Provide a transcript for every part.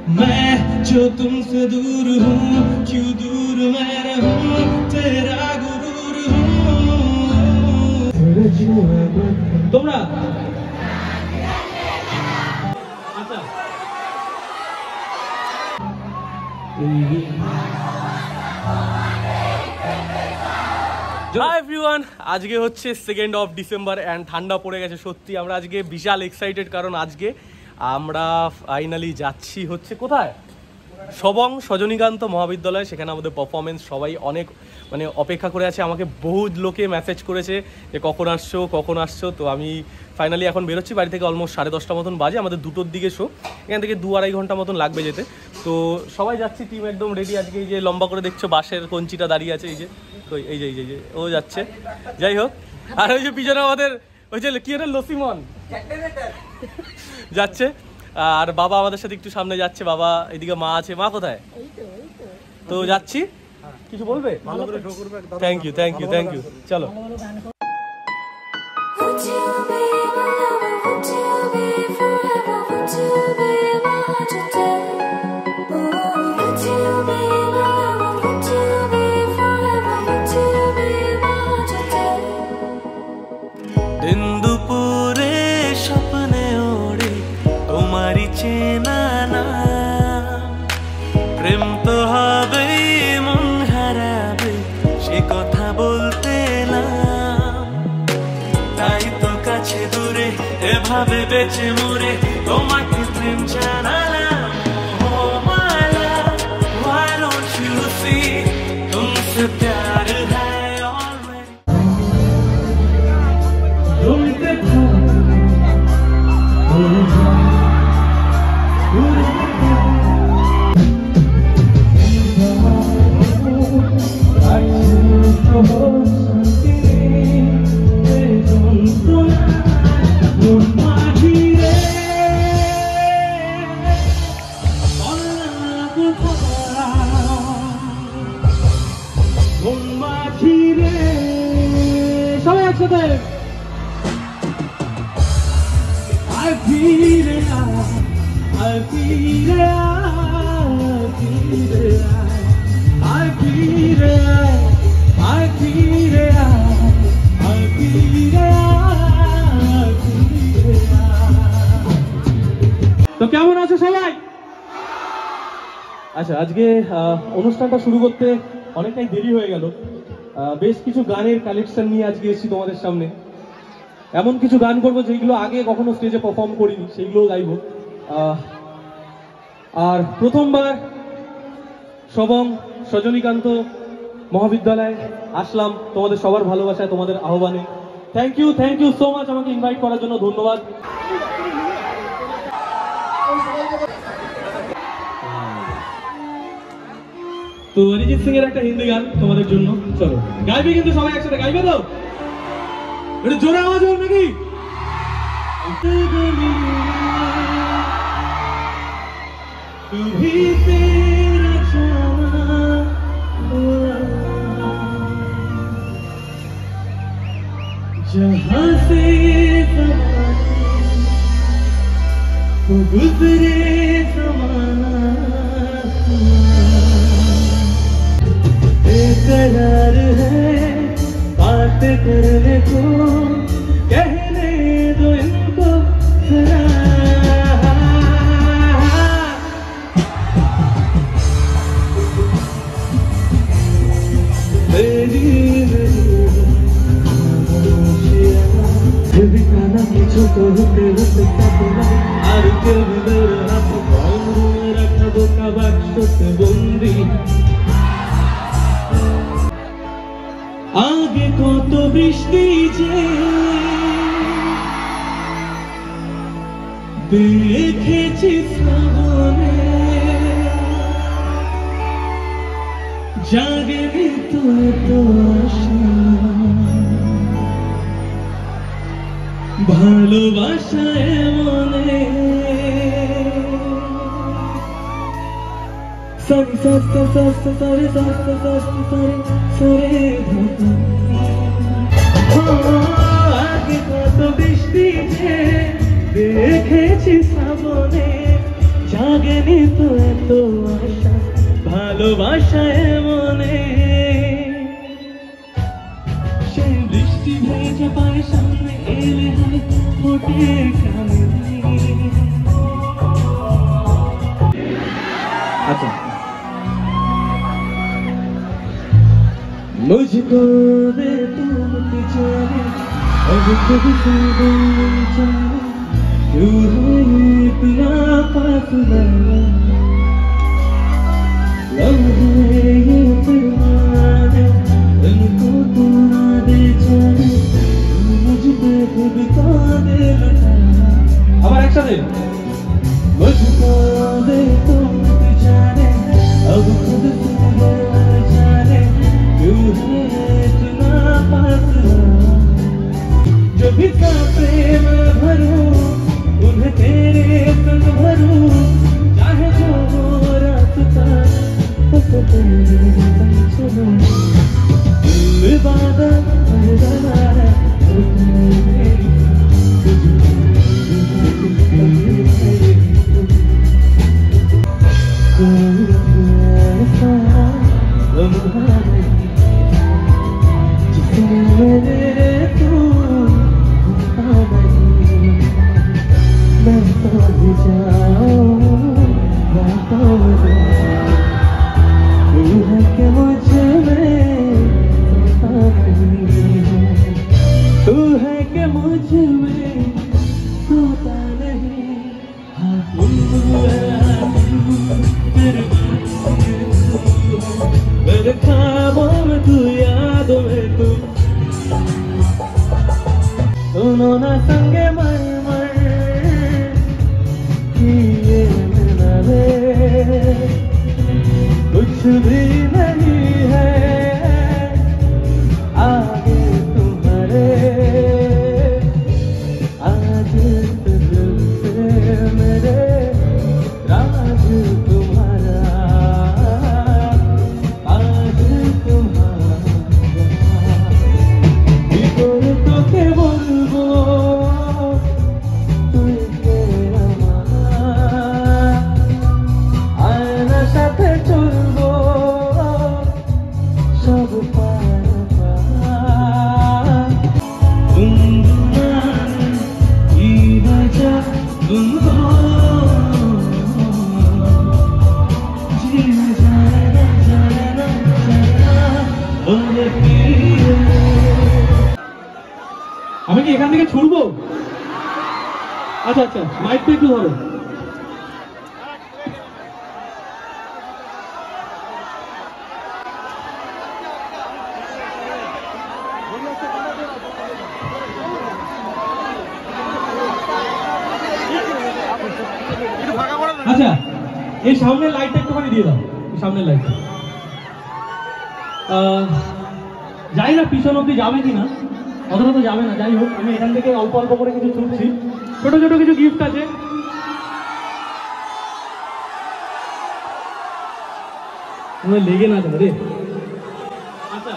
मैं जो तुमसे दूर हूँ क्यों दूर मैं रहूँ तेरा गुरूर हूँ তোমরা আচ্ছা হাই এভরিওয়ান, আজকে হচ্ছে 2nd of December অ্যান্ড ঠান্ডা পড়ে গেছে সত্যি। আমরা আজকে বিশাল এক্সাইটেড, কারণ আজকে আমরা ফাইনালি যাচ্ছি হচ্ছে কোথায়, সবং সজনীকান্ত মহাবিদ্যালয়। সেখানে আমাদের পারফরমেন্স সবাই অনেক মানে অপেক্ষা করে আছে। আমাকে বহু লোকে মেসেজ করেছে যে কখন আসছো। তো আমি ফাইনালি এখন বেরোচ্ছি বাড়ি থেকে, অলমোস্ট 10:30 মতন বাজে। আমাদের 2টোর দিকে শো, এখান থেকে 2-2.5 ঘন্টা মতন লাগবে যেতে। তো সবাই যাচ্ছি, টিম একদম রেডি। আজকে এই যে লম্বা করে দেখছো বাসের কঞ্চিটা দাঁড়িয়ে আছে, এই যে তো এই যে ও যাচ্ছে। যাই হোক, আর ওই যে পিছনে আমাদের ওই যে কি এটা লসিমন যাচ্ছে, আর বাবা আমাদের সাথে একটু সামনে যাচ্ছে। বাবা এদিকে, মা আছে। মা কোথায়? তো যাচ্ছি, কিছু বলবে? থ্যাংক ইউ চলো। ভাবে বেঁচে মরে তোমাকে প্রেম জানালাম। ও মালা, why don't you see तुमसे प्यार है already। ढूंढते था তো কেমন আছো সবাই? আচ্ছা, আজকে অনুষ্ঠানটা শুরু করতে অনেকটাই দেরি হয়ে গেল। বেশ কিছু গানের কালেকশন নিয়ে আজকে এসেছি তোমাদের সামনে। এমন কিছু গান করবো যেগুলো আগে কখনো স্টেজে পারফর্ম করিনি, সেইগুলোও গাইবো। আর প্রথমবার সবং সজনীকান্ত মহাবিদ্যালয়ে আসলাম তোমাদের সবার ভালোবাসায়, তোমাদের আহ্বানে। থ্যাংক ইউ সো মাচ আমাকে ইনভাইট করার জন্য, ধন্যবাদ। তো অরিজিৎ সিং এর একটা হিন্দি গান তোমাদের জন্য, চলো গাইবে, কিন্তু সবাই একসাথে গাইবে তো? এটা জোরে আওয়াজ হোক নাকি? जहाँ से गुजरे ज़माना बेकरार है बात करने को, कहने दो इनको जरा। ছোট হতে হতে আর কেউ রাখাবো কাবাক্সতে বন্দি। আগে কত বৃষ্টি যে দেখেছি শ্রাবণে, জাগেনি তো তো আশা। ভালোবাসায় মনে সরি সস্তা সস্তা সরে সস্তা সস্তা সরে সরে আগে কত বৃষ্টি যে দেখেছি শ্রাবণে, জাগেনি তো এত আশা ভালোবাসায় মনে, সেই বৃষ্টি ভেজা পায় সামনে এলে হয় ফোটে কানে। আচ্ছা, मुझको दे तुम जाने अब कभी जाने क्यों है इतना फासला, लम्हे ये पुराने उनको तू ना दे जाने मुझ पे खुद का दे लुटा। আবার একসাথে मुझको दे तुम जाने अब खुद जाने क्यों है इतना फासला, जो भी का प्रेम भरूं उन्हें तेरे संग भरूं, चाहे जो हो रास्ता बस तेरे संग चलूं, इबादत करना है मेरी कोई ऐसा लम्हा नहीं जिसमें मेरे तू नहीं, मैं तो भी जाऊं मैं तो तू है कि मुझ में सोता नहीं, तू है कि मुझ में सोता नहीं। हाँ मेरे ख्वाबों में तू यादों में तू, दोनों ना संगे मर मर किए मिलने कुछ भी नहीं है आगे तुम्हारे, आज दिल से मेरे राज तुम्हारा, आज तुम्हारा বিপরীত তোকে বলবো তুই কে আমার, আয়নার সাথে চলবো সব পার পার, গুনগুনান কি বাজা গুনগুন জিনা যায় না যায় না যায় না ওরে প্রিয়। আমি কি এখান থেকে ছুটবো? আচ্ছা আচ্ছা, মাইকটা একটু ধরো। আচ্ছা, এই সামনের লাইটটা একটুখানি দিয়ে দাও, সামনের লাইটটা। যাই না পিছন অব্দি যাবে কিনা, অতটা তো যাবে না, যাই হোক আমি এখান থেকে অল্প অল্প করে কিছু ছুটছি, ছোট ছোট কিছু গিফট আছে। তোমার লেগে না যাবে রে। আচ্ছা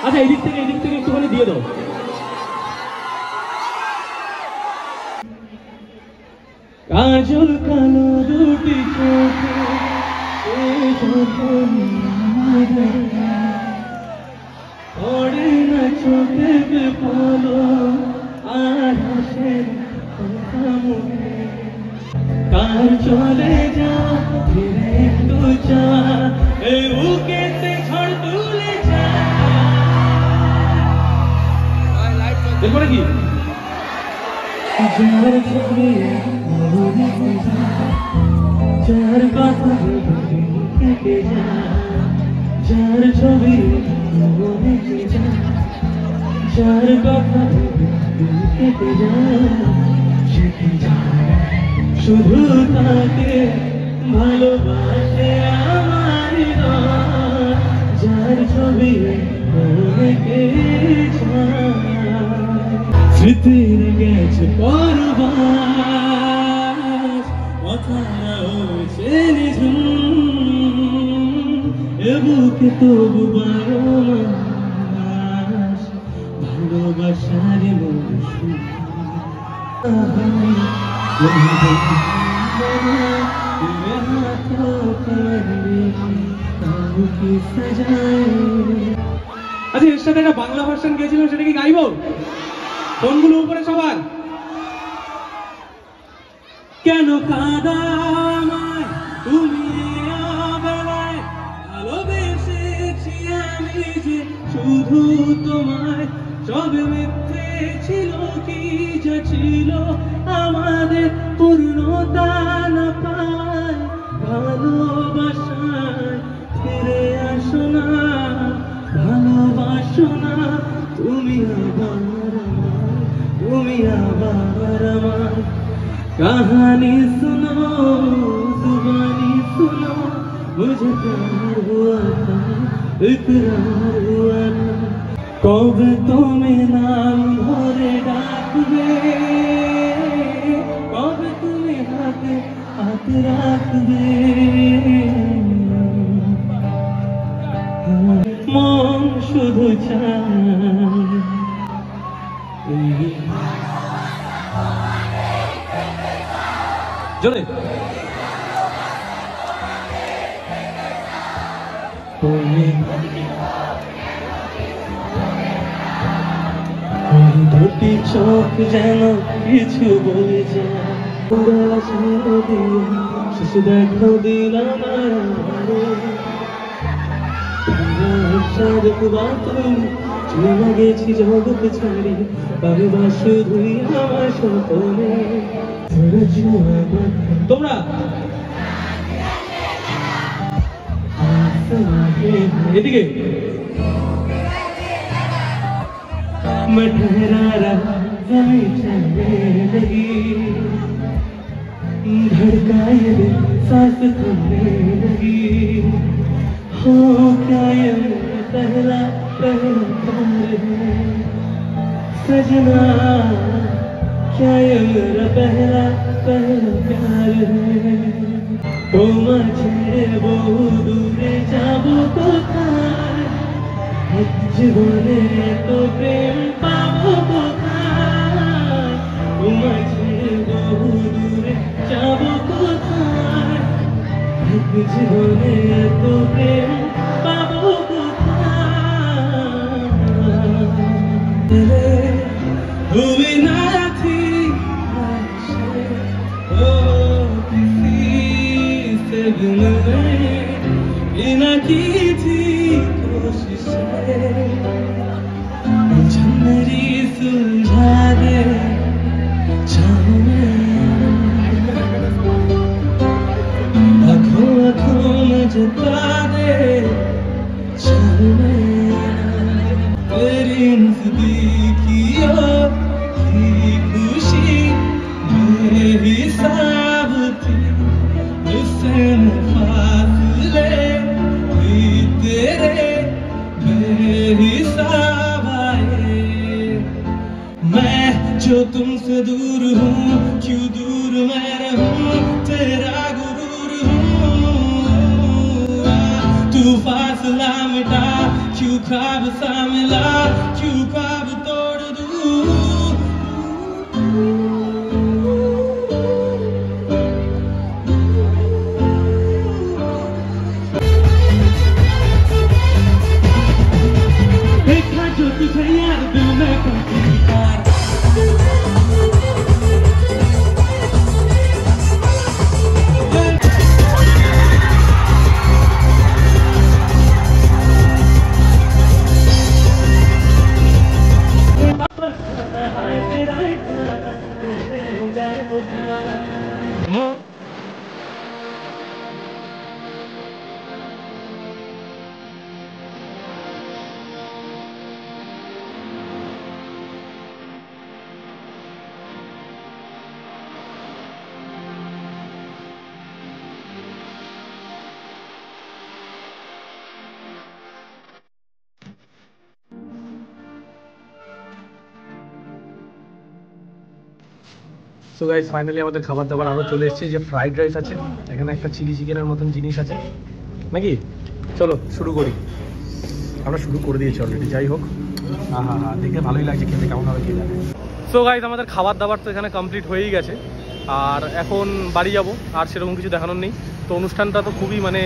আচ্ছা, এদিক থেকে একটুখানি দিয়ে দাও। কাজল কালো দুটি চোখে পড়ে না চোখে পলো আর হাসে কার চলে যা ফিরে একটু চা এই বুকেতে ঝড় তুলে যা। দেখো নাকি যার ছবি যার কথা কেটে যা, যার ছবি যার কথা কেটে যা, শিখে যা শুধু তাকে ভালোবাসে আমার যার ছবি রেখে যা, স্মৃতির গেছে পরবাস কথা হয়েছে নিঝুম এ বুকে তবু 12 মাস ভালোবাসার মৌসুম। আচ্ছা, এর সাথে একটা বাংলা ভার্সন গেছিলাম, সেটা কি গাইবো? ফোনগুলো উপরে সবার। কেন কাঁদামায় তুমি অবেলায়, ভালোবেসেছি আমি যে শুধু তোমায়, সবে মিথ্যে ছিল কি যা ছিল আমাদের, পূর্ণতা না পায় ভালোবাসায়, ফিরে আসো না, ভালোবাসো না তুমি আবার আমার, তুমি আবার আমার। कहानी सुनो, जुबानी सुनो, मुझे प्यार हुआ था, इकरार हुआ था, कब तुम्हें नाम भरे डाकबे, कब तुम्हें हाथ हाथ राखबे, मन शुधु चाय জোরে দুটি চোখ যেন কিছু বলে যায়, শিশু দেখো দিলাম চলে গেছি জগৎ ছাড়ি, বাবা শুধুই আমার স্বপ্নে। তোমরা এদিকে मैं ठहरा रहा जमीन चलने लगी, धड़काए दिल सांस थमने लगी, हो क्या ये मेरा पहला पहला प्यार है सजना, क्या ये मेरा पहला पहला प्यार है। ओ मुझे बहु दूरे जाबो कोथाय, জীবনে তো প্রেম পাবো কোথায়, ও মুঝে বহু দূরে যাবো কোথায়, জীবনে তো প্রেম পাবো কোথায়, हुई ना थी ओ किसी से भी मिलने ना की थी कोशिशें, मेरी सुलझा दे आँखों आँखों में जता दे तेरी नज़दीकियों की खुशी बेहिसाब थी, उससे मैं फासले भी तेरे बेहिसाब आए। मैं जो तुमसे दूर हूँ, क्यों दूर मैं रहूँ, तेरा गुरूर हूँ, तू फासला मिटा, क्यों ख्वाब सा मिला, क्यों ख्वाब तोड़ दूँ। देखा जो तुझे यार दिल में करती प्यार, সো গাইস ফাইনালি আমাদের খাবার দাবার আরও চলে এসেছে, যে ফ্রাইড রাইস আছে, এখানে একটা চিলি চিকেনের মতন জিনিস আছে নাকি। চলো শুরু করি, আমরা শুরু করে দিয়েছি অলরেডি। যাই হোক, হ্যাঁ হ্যাঁ হ্যাঁ, দেখে ভালোই লাগছে, খেতে কেমন হবে কে জানে। সো গাইস আমাদের খাবার দাবার তো এখানে কমপ্লিট হয়েই গেছে, আর এখন বাড়ি যাব, আর সেরকম কিছু দেখানোর নেই। তো অনুষ্ঠানটা তো খুবই মানে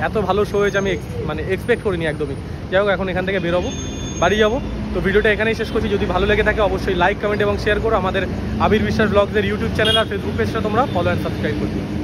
এত ভালো শো হয়েছে, আমি মানে এক্সপেক্ট করিনি একদমই। যাই হোক, এখন এখান থেকে বেরোবো, বাড়ি যাব। তো ভিডিওটা এখানেই শেষ করছি। যদি ভালো লেগে থাকে অবশ্যই লাইক, কমেন্ট এবং শেয়ার করো। আমাদের আবির বিশ্বাস ব্লগসের ইউটিউব চ্যানেল আর ফেসবুক পেজটা তোমরা ফলো অ্যান্ড সাবস্ক্রাইব করবে।